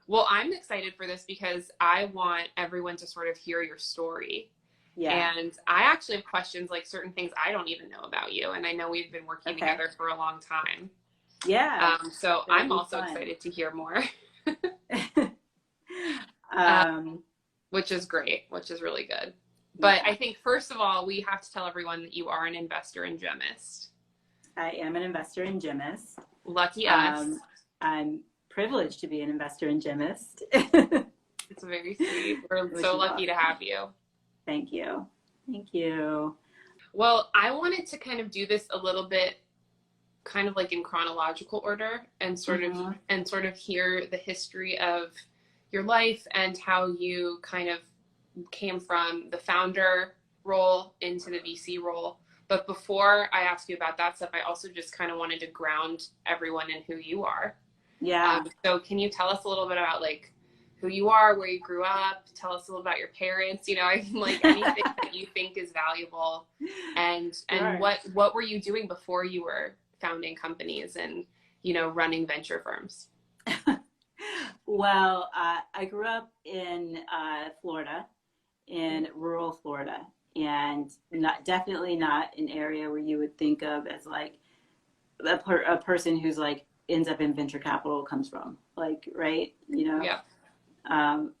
Well, I'm excited for this because I want everyone to sort of hear your story. Yeah. And I actually have questions, like certain things I don't even know about you. And I know we've been working Okay. together for a long time. Yeah. So That'll I'm be also fun. excited to hear more, uh, um, which is great, which is really good. But yeah, I think, first of all, we have to tell everyone that you are an investor in Gemist. I am an investor in Gemist. Lucky us. I'm privileged to be an investor in Gemist. It's very sweet. We're Which so is lucky to awesome. have you. Thank you. Thank you. Well, I wanted to kind of do this a little bit kind of like in chronological order and Mm-hmm. sort of hear the history of your life and how you kind of came from the founder role into the VC role. But before I ask you about that stuff, I also just kind of wanted to ground everyone in who you are. Yeah. So can you tell us a little bit about like who you are, where you grew up, tell us a little about your parents, I mean, like anything that you think is valuable, and Sure. what were you doing before you were founding companies and, running venture firms? Well, I grew up in Florida, in rural Florida, and definitely not an area where you would think of as like a person who's like ends up in venture capital comes from. Like, right? Yeah.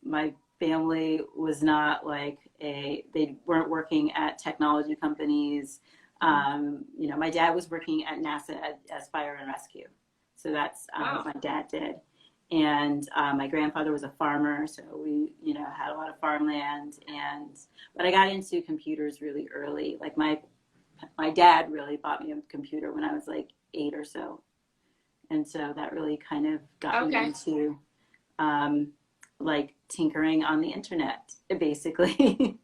My family was not like they weren't working at technology companies. My dad was working at NASA as fire and rescue. So that's what Wow. my dad did. And my grandfather was a farmer, so we, had a lot of farmland. But I got into computers really early. Like my dad really bought me a computer when I was like 8 or so, and so that really kind of got me Okay. into um, like tinkering on the internet, basically.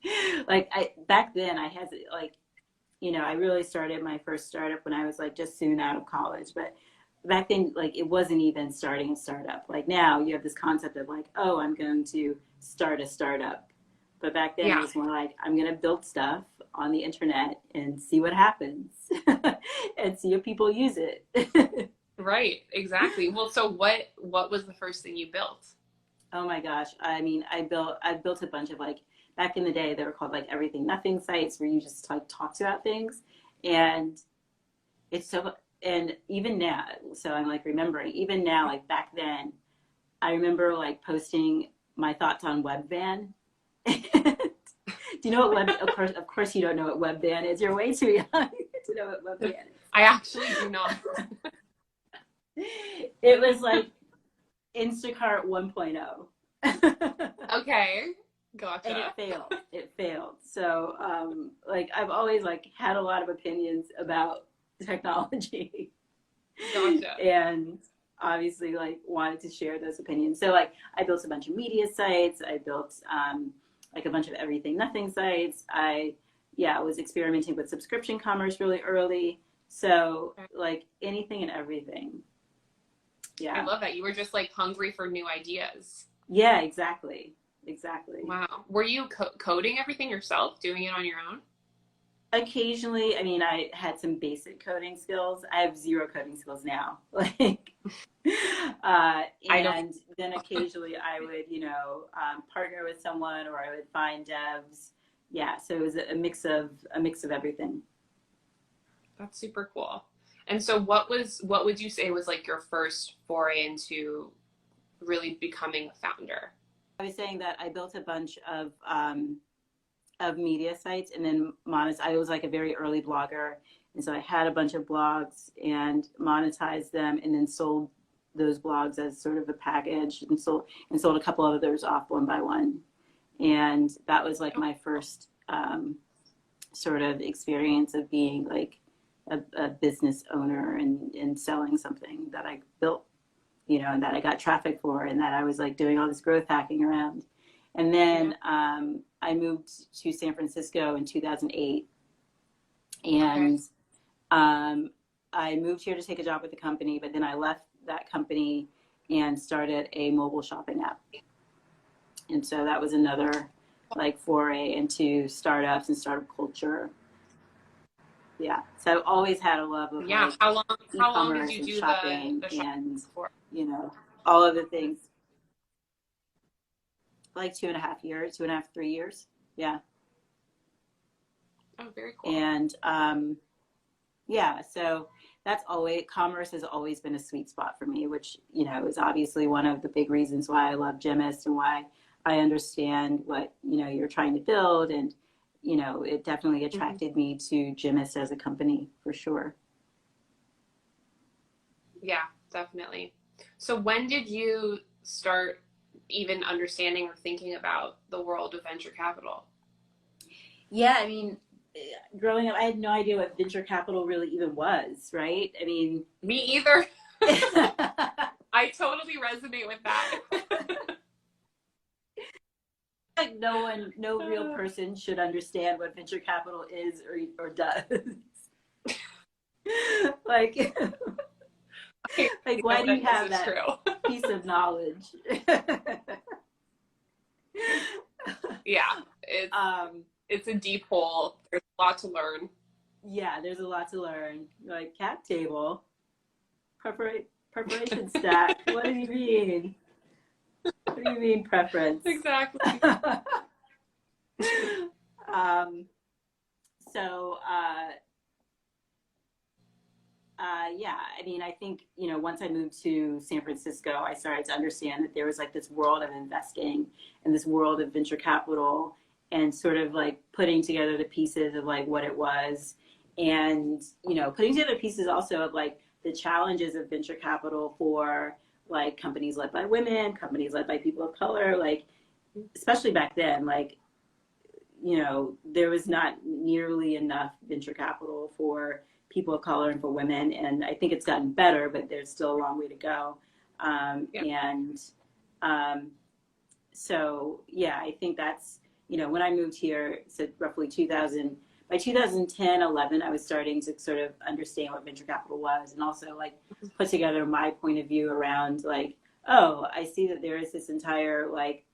Like back then I had like, I really started my first startup when I was like just soon out of college, but back then like it wasn't even starting a startup. Like now you have this concept of like, oh, I'm going to start a startup. But back then it Yeah. was more like I'm going to build stuff on the internet and see what happens and see if people use it. Right. Exactly. Well, so what was the first thing you built? Oh my gosh. I mean, I've built a bunch of like back in the day they were called like everything nothing sites where you just like talked about things. And it's so and even now, so I'm like remembering, even now, like back then, I remember like posting my thoughts on Webvan. Do you know what of course you don't know what Webvan is. You're way too young to know what Webvan I actually do not. is. It was like Instacart 1.0. Okay. And it Gotcha. failed. It failed. So, like, I've always like had a lot of opinions about technology, Gotcha. and obviously, like, wanted to share those opinions. So, like, I built a bunch of media sites. I built like a bunch of everything, nothing sites. Yeah, was experimenting with subscription commerce really early. So, like, anything and everything. I Yeah. love that. You were just like hungry for new ideas. Yeah. Exactly. Exactly. Wow. Were you coding everything yourself, doing it on your own? Occasionally, I mean, I had some basic coding skills. I have zero coding skills now. Like, I don't. and then occasionally I would, partner with someone, or I would find devs. Yeah, so it was a mix of everything. That's super cool. And so what would you say was like your first foray into really becoming a founder? I was saying that I built a bunch of media sites and then I was like a very early blogger, and so I had a bunch of blogs and monetized them, and then sold those blogs as sort of a package, and sold a couple of others off one by one. And that was like my first sort of experience of being like a business owner, and selling something that I built, and that I got traffic for, and that I was like doing all this growth hacking around. And Yeah. then I moved to San Francisco in 2008, Okay. and I moved here to take a job with the company, but then I left that company and started a mobile shopping app. And so that was another like foray into startups and startup culture. Yeah. So I've always had a love of Yeah. like How long did e-commerce you and do shopping the shop and, for? you know, all of the things. like 2.5 years, 2.5, 3 years. Yeah. Oh, very cool. And yeah, so that's always, commerce has always been a sweet spot for me, which, you know, is obviously one of the big reasons why I love Gemist and why I understand what, you know, you're trying to build. And, you know, it definitely attracted me to Gemist as a company for sure. Yeah, definitely. So when did you start even understanding or thinking about the world of venture capital? Yeah, I mean, growing up, I had no idea what venture capital really even was, right? I mean, Me either. I totally resonate with that. like no real person should understand what venture capital is or does. Like, like why do you have that piece of knowledge? Yeah, it's a deep hole. There's a lot to learn. Yeah, there's a lot to learn. Like cap table, preparation stack. What do you mean? What do you mean preference? Exactly. So yeah, I mean, I think, you know, once I moved to San Francisco, I started to understand that there was like this world of investing and this world of venture capital and sort of like putting together the pieces of like what it was and, you know, putting together pieces also of like the challenges of venture capital for like companies led by women, companies led by people of color, like, especially back then, like, you know, there was not nearly enough venture capital for people of color and for women. And I think it's gotten better, but there's still a long way to go. Yeah. And so, yeah, I think that's, you know, when I moved here, so roughly 2000, by 2010, 11, I was starting to sort of understand what venture capital was and also like put together my point of view around like, oh, I see that there is this entire like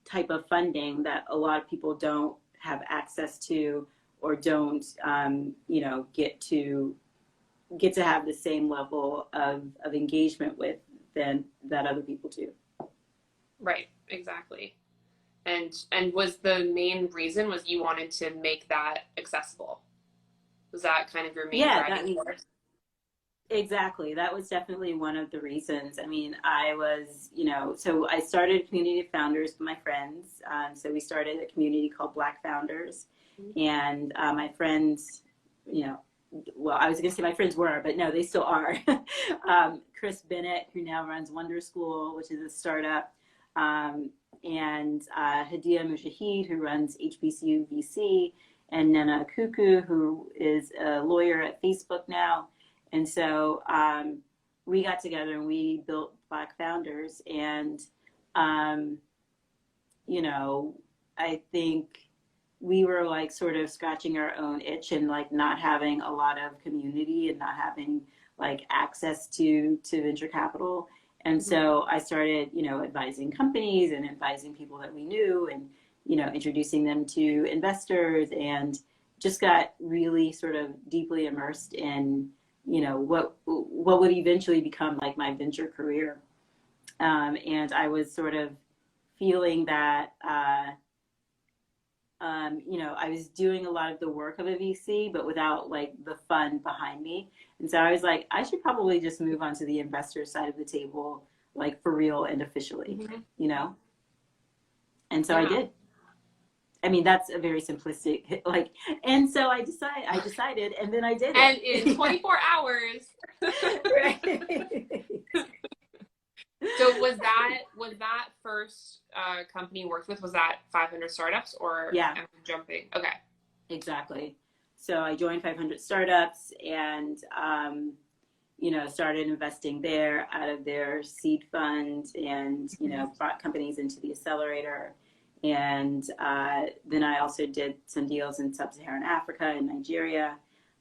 type of funding that a lot of people don't have access to or don't, you know, get to have the same level of engagement with than that other people do. Right, exactly. And was the main reason was you wanted to make that accessible? Was that kind of your main driving force? Exactly. That was definitely one of the reasons. I mean, I was, you know, so I started a community of founders with my friends. So we started a community called Black Founders. And my friends, you know, well, I was going to say my friends were, but no, they still are. Chris Bennett, who now runs Wonder School, which is a startup, and Hadia Mujahid, who runs HBCU VC, and Nana Kuku, who is a lawyer at Facebook now. And so we got together and we built Black Founders. And, you know, I think we were like sort of scratching our own itch and like not having a lot of community and not having like access to venture capital. And so I started, you know, advising companies and advising people that we knew and, you know, introducing them to investors and just got really sort of deeply immersed in, you know, what would eventually become like my venture career. And I was sort of feeling that, you know, I was doing a lot of the work of a VC, but without like the fund behind me. And so I was like, I should probably just move on to the investor side of the table, like for real and officially, you know? And so I did. I mean, that's a very simplistic, like, and so I decided, and then I did it. And in 24 hours. Right. So was that first company you worked with, was that 500 Startups or yeah. am I jumping? Okay. Exactly. So I joined 500 Startups and, you know, started investing there out of their seed fund and, you know, brought companies into the accelerator. And then I also did some deals in sub-Saharan Africa and Nigeria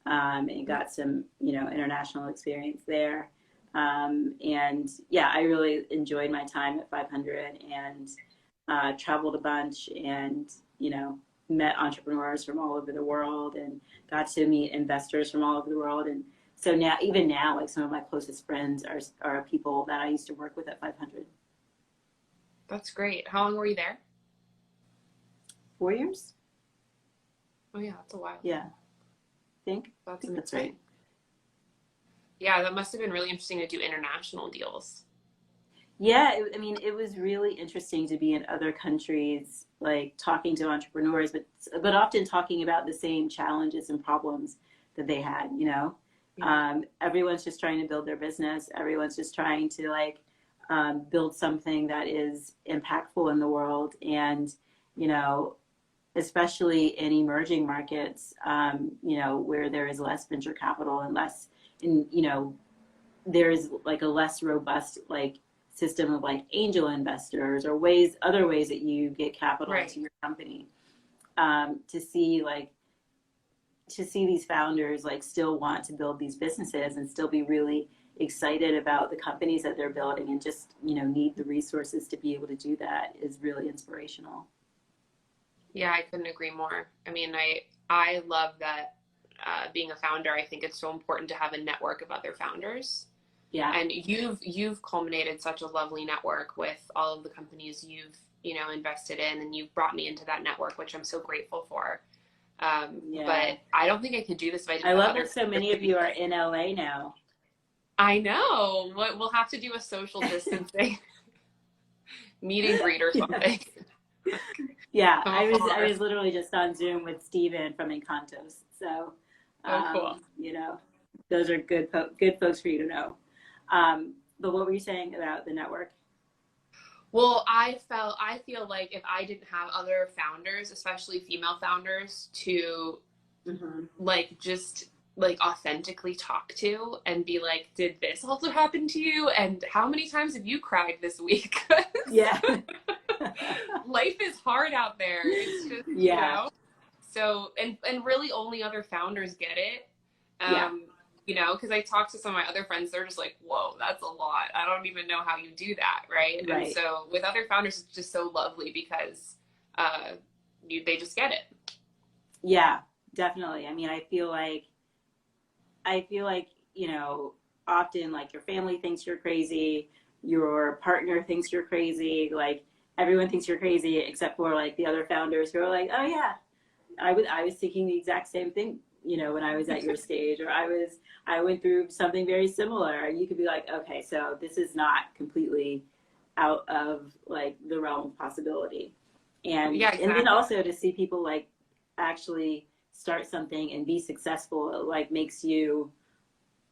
and got some, you know, international experience there. And yeah, I really enjoyed my time at 500 and traveled a bunch and, you know, met entrepreneurs from all over the world and got to meet investors from all over the world. And so now, even now, like some of my closest friends are people that I used to work with at 500. That's great. How long were you there? 4 years. Oh yeah, that's a while. Yeah, I That's think that's amazing. right. Yeah, that must have been really interesting to do international deals. Yeah, I mean, it was really interesting to be in other countries, like talking to entrepreneurs, but often talking about the same challenges and problems that they had. Yeah. Everyone's just trying to build their business. Everyone's just trying to build something that is impactful in the world, and you know, especially in emerging markets, where there is less venture capital and less, and there's like a less robust system of angel investors or other ways that you get capital Right. into your company. To see these founders still want to build these businesses and still be really excited about the companies that they're building, and just need the resources to be able to do that is really inspirational. Yeah, I couldn't agree more. I mean, I love that being a founder, I think it's so important to have a network of other founders. Yeah. And you've culminated such a lovely network with all of the companies you've invested in, and you've brought me into that network, which I'm so grateful for. Yeah. But I don't think I could do this if I didn't I have love other that so many of you are in LA now. I know. We'll have to do a social distancing meet and greet or something. Yeah, I was literally just on Zoom with Steven from Encantos. So, Oh, cool. Those are good folks for you to know. But what were you saying about the network? Well, I feel like if I didn't have other founders, especially female founders, to just authentically talk to and be like, did this also happen to you? And how many times have you cried this week? Yeah. Life is hard out there. It's just, so, and really only other founders get it. Because I talk to some of my other friends, they're just like, whoa, that's a lot. I don't even know how you do that, right? And so with other founders, it's just so lovely because they just get it. Yeah, definitely. I mean, I feel like, often your family thinks you're crazy, your partner thinks you're crazy, everyone thinks you're crazy except for the other founders who are like, oh yeah, I was thinking the exact same thing, when I was at your stage, or I went through something very similar. You could be like, okay, so this is not completely out of the realm of possibility. And yeah, exactly. And then also to see people actually start something and be successful, it makes you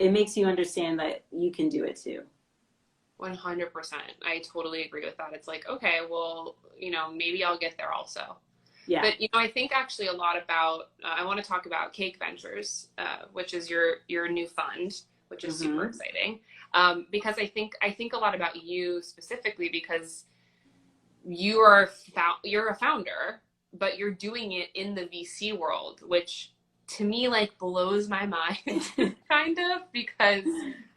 understand that you can do it too. 100%. I totally agree with that. It's like, okay, well, maybe I'll get there also. Yeah. But I think actually a lot about. I want to talk about Cake Ventures, which is your new fund, which is super exciting. Because I think a lot about you specifically because you're a founder, but you're doing it in the VC world, which to me blows my mind, kind of, because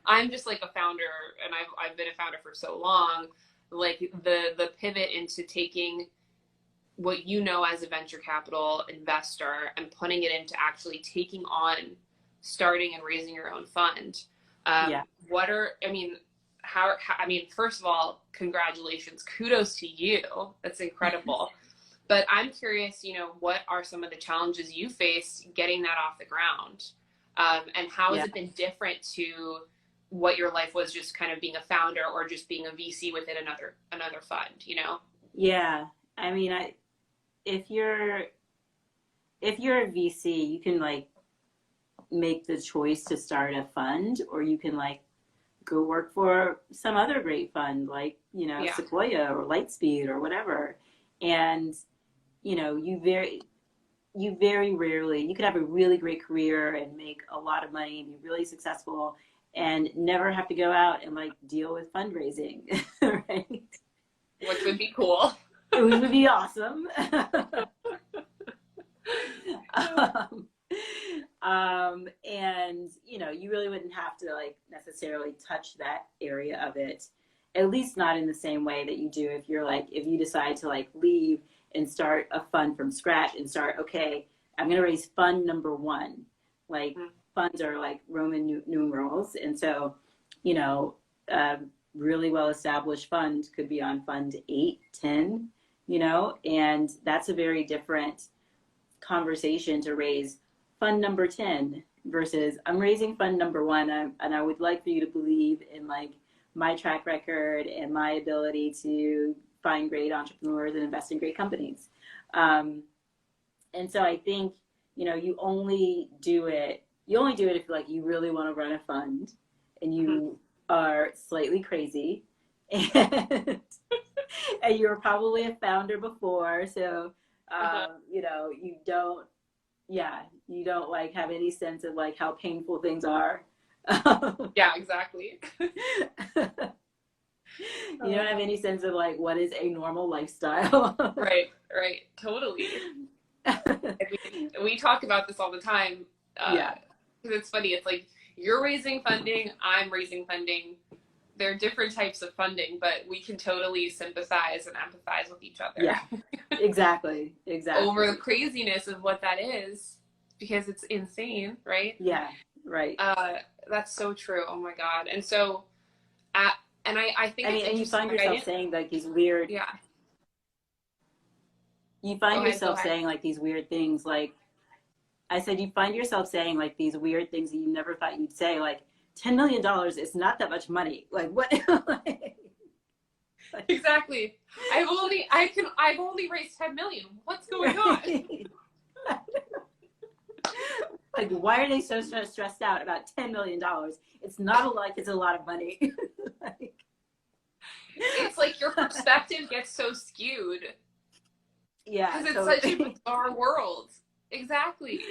I'm just a founder, and I've been a founder for so long. The pivot into taking what as a venture capital investor and putting it into actually taking on starting and raising your own fund. First of all, congratulations, kudos to you. That's incredible. But I'm curious, what are some of the challenges you faced getting that off the ground? And how has it been different to what your life was just kind of being a founder or just being a VC within another fund, Yeah. I mean, if you're a VC, you can make the choice to start a fund, or you can go work for some other great fund Sequoia or Lightspeed or whatever. And you very rarely, you could have a really great career and make a lot of money and be really successful and never have to go out and deal with fundraising, right? Which would be cool. Which would be awesome. And you really wouldn't have to necessarily touch that area of it, at least not in the same way that you do if you decide to leave and start a fund from scratch and start, okay, I'm going to raise fund number one. Funds are Roman numerals. And so, really well-established fund could be on fund 8, 10, you know, and that's a very different conversation to raise fund number 10 versus I'm raising fund number 1, and I would like for you to believe in like my track record and my ability to find great entrepreneurs and invest in great companies. And so I think, you know, you only do it if like you really want to run a fund and you are slightly crazy and, and you're probably a founder before. So, you know, you don't like have any sense of like how painful things are. Yeah, exactly. You don't have any sense of like what is a normal lifestyle. Right, totally. We talk about this all the time. Because it's funny. It's like you're raising funding, I'm raising funding. They're different types of funding, but we can totally sympathize and empathize with each other. Yeah, exactly. Over the craziness of what that is, because it's insane, right? Yeah, right. That's so true. Oh my God. And so, and I think and you find yourself saying like these weird. Yeah. You find yourself saying like these weird things, like I said, you find yourself saying like these weird things that you never thought you'd say, like $10 million is not that much money. Like what? Exactly. I've only raised 10 million. What's going on? Like, why are they so stressed out about $10 million? It's not like it's a lot of money. It's like your perspective gets so skewed. Yeah. Because it's such a bizarre world. Exactly.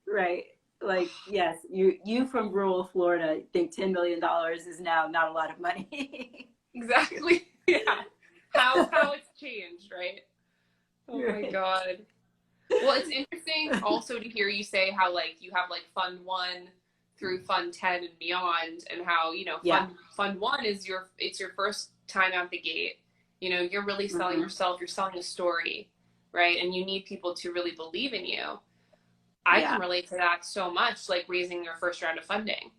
Right. Like, yes, you from rural Florida think $10 million is now not a lot of money. Exactly. Yeah. How it's changed, right? Oh my God. Well, it's interesting also to hear you say how like you have like fund 1 through fund 10 and beyond, and how, you know, fund 1 is your first time out the gate. You know, you're really selling yourself, you're selling a story, right? And you need people to really believe in you. I can relate to that so much, like raising your first round of funding,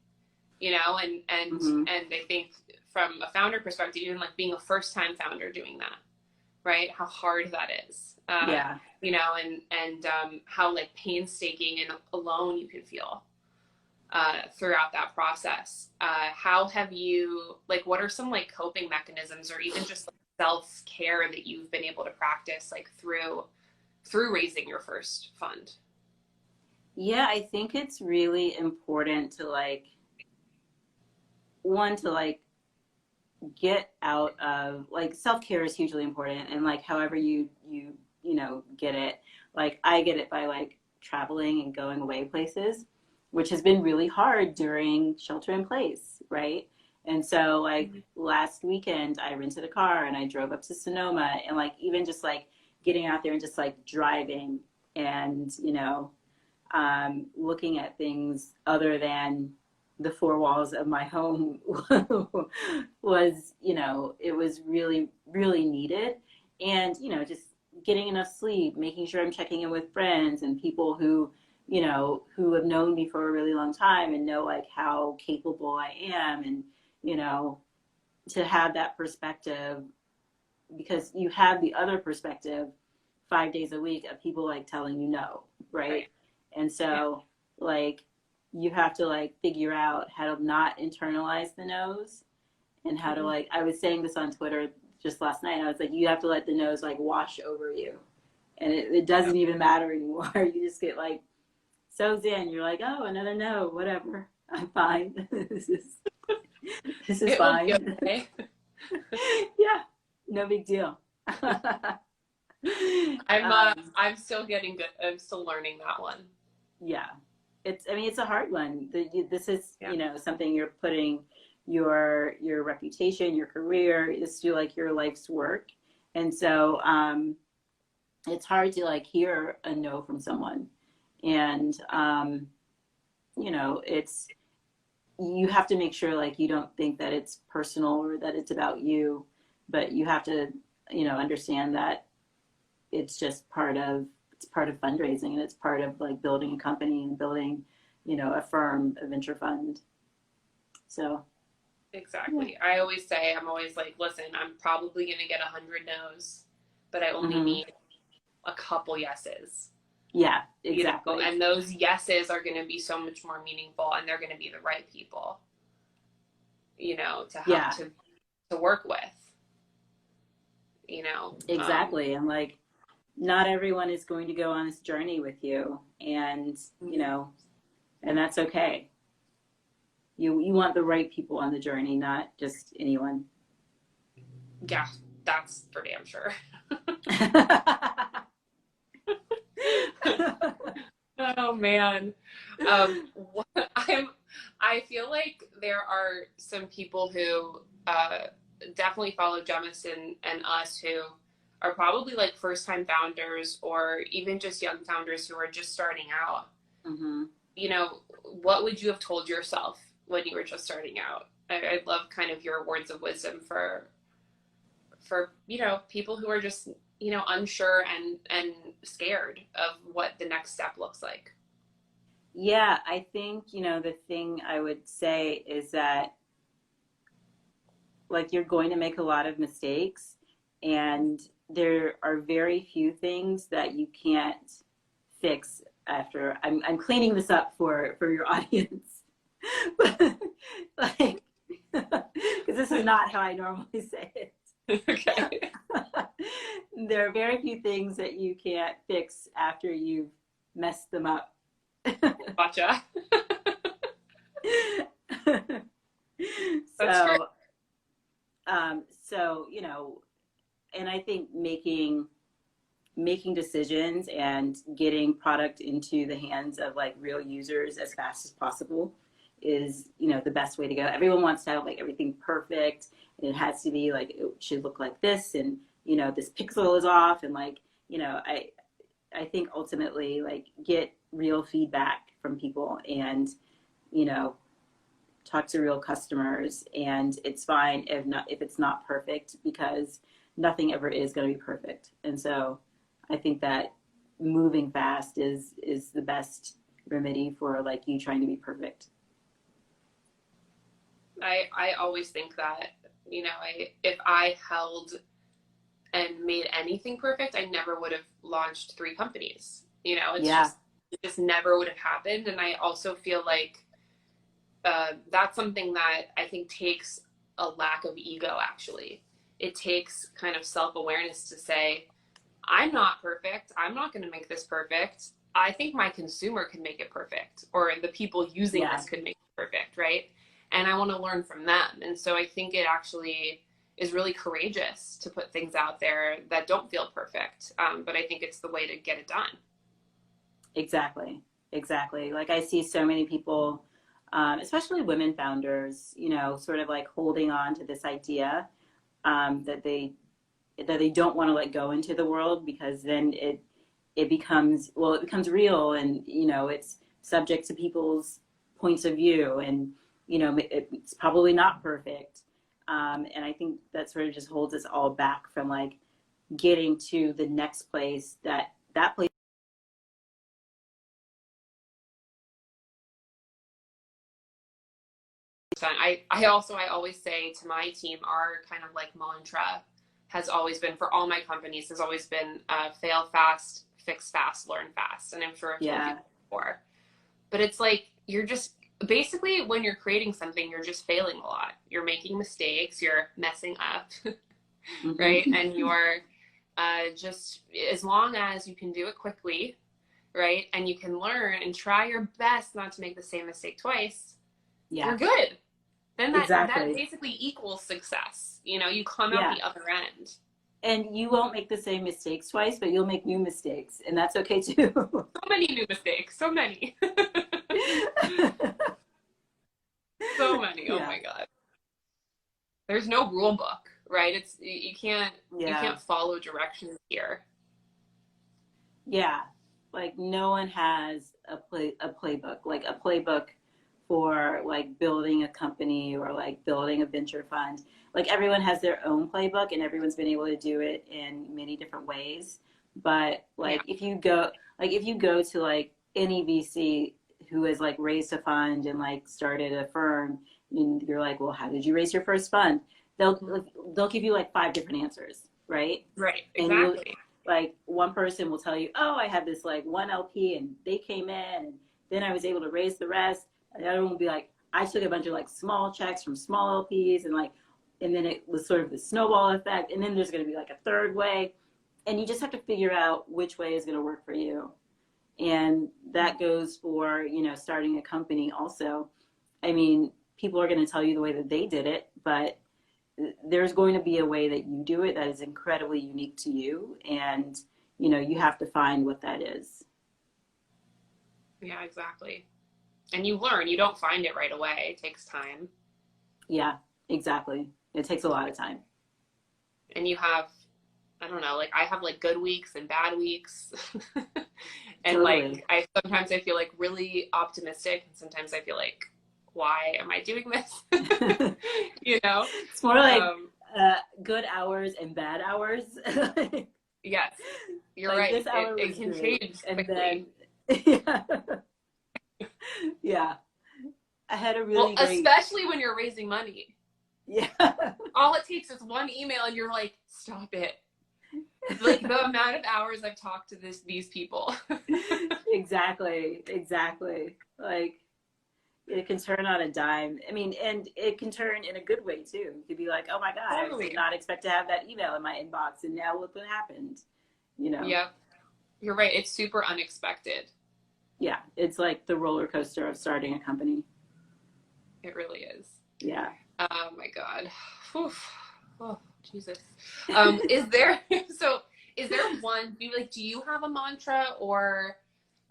you know, and I think from a founder perspective, even like being a first time founder doing that, right? How hard that is. You know, and how like painstaking and alone you can feel throughout that process. How have you, like, what are some like coping mechanisms or even just like self-care that you've been able to practice like through raising your first fund? Yeah, I think it's really important to like, one, to like get out of like, self-care is hugely important, and like however you know get it, like I get it by like traveling and going away places, which has been really hard during shelter in place, right? And so like last weekend I rented a car and I drove up to Sonoma, and like even just like getting out there and just like driving and, you know, looking at things other than the four walls of my home was, you know, it was really, really needed. And, you know, just getting enough sleep, making sure I'm checking in with friends and people who, you know, who have known me for a really long time and know like how capable I am, and, you know, to have that perspective, because you have the other perspective 5 days a week of people like telling you no, right? And so like you have to like figure out how to not internalize the no's, and how to like, I was saying this on Twitter just last night, I was like, you have to let the no's like wash over you, and it doesn't even matter anymore. You just get like so zen, you're like, oh, another no, whatever, I'm fine. This is fine. Okay. Yeah, no big deal. I'm still getting good. I'm still learning that one. Yeah, it's a hard one. This is, you know, something you're putting your reputation, your career, is to like your life's work, and so it's hard to like hear a no from someone, and you know, you have to make sure like you don't think that it's personal or that it's about you, but you have to, you know, understand that it's just part of fundraising, and it's part of like building a company and building, you know, a firm, a venture fund. So exactly. I always say, I'm always like, listen, I'm probably going to get 100 no's but I only Mm-hmm. need a couple yeses. Yeah, exactly. You know? And those yeses are going to be so much more meaningful, and they're going to be the right people, you know, to have to work with, you know. Exactly. And like, not everyone is going to go on this journey with you, and you know, and that's okay. You want the right people on the journey, not just anyone. Yeah, that's for damn sure. Oh man. I feel like there are some people who definitely follow Gemist and us who are probably like first time founders or even just young founders who are just starting out. Mm-hmm. You know, what would you have told yourself when you were just starting out? I'd love kind of your words of wisdom for you know, people who are just, you know, unsure and scared of what the next step looks like. Yeah, I think, you know, the thing I would say is that like you're going to make a lot of mistakes, and there are very few things that you can't fix after. I'm cleaning this up for your audience. Like, because this is not how I normally say it. Okay. There are very few things that you can't fix after you've messed them up. Gotcha. That's true. So, you know, and I think making decisions and getting product into the hands of like real users as fast as possible is, you know, the best way to go. Everyone wants to have like everything perfect, and it has to be like, it should look like this, and you know, this pixel is off, and like, you know, I think ultimately like get real feedback from people, and you know, talk to real customers, and it's fine if it's not perfect, because nothing ever is going to be perfect. And so I think that moving fast is the best remedy for like you trying to be perfect. I always think that, you know, if I held and made anything perfect, I never would have launched 3 companies. You know, it just never would have happened. And I also feel like that's something that I think takes a lack of ego, actually. It takes kind of self-awareness to say, I'm not perfect. I'm not going to make this perfect. I think my consumer can make it perfect, or the people using this could make it perfect, right? And I want to learn from them. And so I think it actually is really courageous to put things out there that don't feel perfect. But I think it's the way to get it done. Exactly. Like I see so many people, especially women founders, you know, sort of like holding on to this idea that they don't want to let go into the world, because then it becomes real, and you know, it's subject to people's points of view, and you know, it's probably not perfect, and I think that sort of just holds us all back from like getting to the next place, that place. I always say to my team, our kind of like mantra has always been, for all my companies, has always been fail fast, fix fast, learn fast. And I'm sure I've told you before. But it's like, you're just, basically when you're creating something, you're just failing a lot. You're making mistakes, you're messing up, right? And you're just, as long as you can do it quickly, right? And you can learn and try your best not to make the same mistake twice, you're good. Then that basically equals success. You know, you come out the other end. And you won't make the same mistakes twice, but you'll make new mistakes, and that's okay too. So many new mistakes, so many. So many. Oh my God. There's no rule book, right? It's you can't follow directions here. Yeah. Like no one has a playbook, like a playbook for like building a company or like building a venture fund. Like everyone has their own playbook, and everyone's been able to do it in many different ways. But like if you go to like any VC who has like raised a fund and like started a firm, and you're like, well, how did you raise your first fund? They'll give you like 5 different answers. right? Right. And you Exactly. like one person will tell you, oh, I had this like one LP and they came in and then I was able to raise the rest. And the other one will be like, I took a bunch of like small checks from small LPs and like, and then it was sort of the snowball effect. And then there's going to be like a third way. And you just have to figure out which way is going to work for you. And that goes for, you know, starting a company also. I mean, people are going to tell you the way that they did it, but there's going to be a way that you do it that is incredibly unique to you. And, you know, you have to find what that is. Yeah, exactly. And you learn, you don't find it right away. It takes time. Yeah, exactly. It takes a lot of time. And you have, I don't know, like I have like good weeks and bad weeks. And Totally. like sometimes I feel like really optimistic and sometimes I feel like, why am I doing this? You know? It's more like Um, good hours and bad hours. yes, you're Like right. this hour It was can great. change And quickly. then, yeah, yeah, I had a Well, really great, especially when you're raising money. yeah, All it takes is one email and you're like, stop it. Like the amount of hours I've talked to these people. exactly, exactly. Like it can turn on a dime. I mean, and it can turn in a good way too. You could be like, oh my God, I did Totally. not expect to have that email in my inbox. And now look what happened, you know? Yep. You're right. It's super unexpected. Yeah, it's like the roller coaster of starting a company. It really is. Yeah. Oh my God. Whew. Oh, Jesus. Is there so is there one do you have a mantra or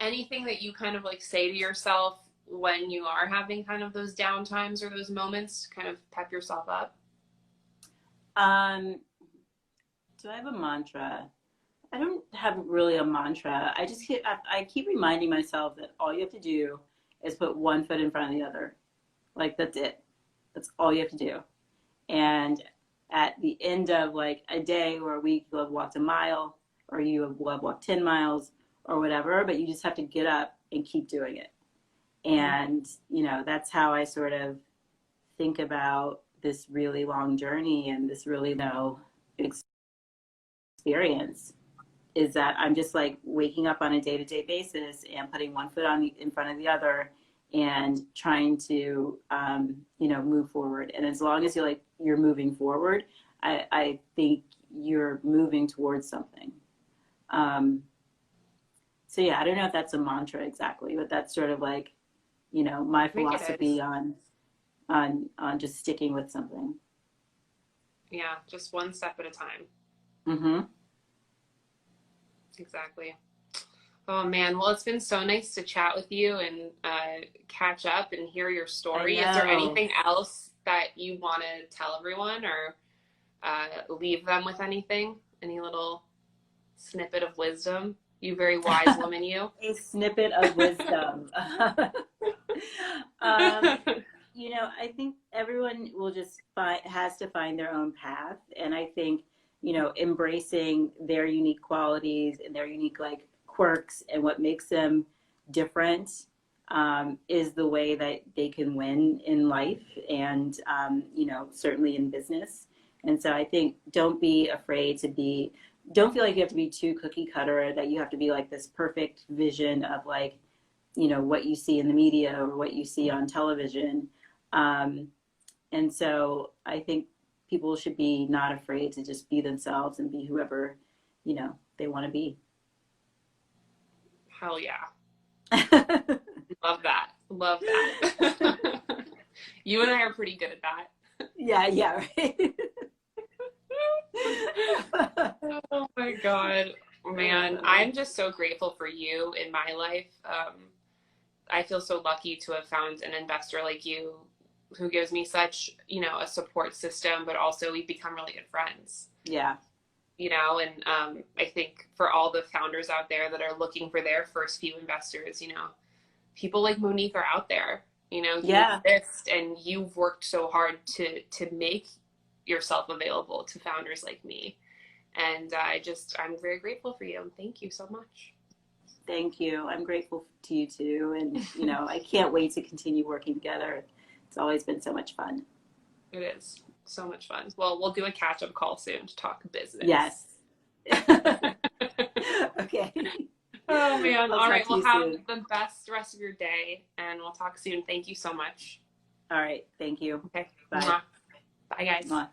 anything that you kind of like say to yourself when you are having kind of those down times or those moments to kind of pep yourself up? Um, do I have a mantra? I don't have really a mantra. I keep reminding myself that all you have to do is put one foot in front of the other. Like that's it. That's all you have to do. And at the end of like a day or a week, you'll have walked a mile or will have walked 10 miles or whatever, but you just have to get up and keep doing it. Mm-hmm. And, you know, that's how I sort of think about this really long journey and this really, you know, experience is that I'm just like waking up on a day-to-day basis and putting one foot in front of the other and trying to you know, move forward. And as long as you're moving forward, I think you're moving towards something. Um, so yeah, I don't know if that's a mantra exactly, but that's sort of like, you know, my I think it philosophy is. on just sticking with something. Yeah, just one step at a time. Mm-hmm. Exactly. Oh man, well, it's been so nice to chat with you and catch up and hear your I story. Is there know. anything else that you want to tell everyone or leave them with anything? Any little snippet of wisdom? You very wise woman, you. A snippet of wisdom. um, you know, I think everyone will just has to find their own path, and I think, you know, embracing their unique qualities and their unique like quirks and what makes them different is the way that they can win in life and you know, certainly in business. And so I think don't be afraid to be. Don't feel like you have to be too cookie cutter. That you have to be like this perfect vision of like, you know, what you see in the media or what you see on television. Um, and so I think people should be not afraid to just be themselves and be whoever, you know, they want to be. Hell yeah. Love that. Love that. You and I are pretty good at that. Yeah, yeah, right. Oh my God, man. I'm just so grateful for you in my life. I feel so lucky to have found an investor like you who gives me such, you know, a support system, but also we've become really good friends, Yeah, you know, and I think for all the founders out there that are looking for their first few investors, you know, people like Monique are out there, you know, you yeah. exist and you've worked so hard to make yourself available to founders like me. And I'm very grateful for you. Thank you so much. Thank you. I'm grateful to you too. And, you know, I can't wait to continue working together. It's always been so much fun. It is. So much fun. Well, we'll do a catch-up call soon to talk business. Yes. Okay. Oh man. I'll All right. talk to Well, you have soon. the best rest of your day, and we'll talk soon. Thank you so much. All right. Thank you. Okay. Bye. Mwah. Bye, guys. Mwah.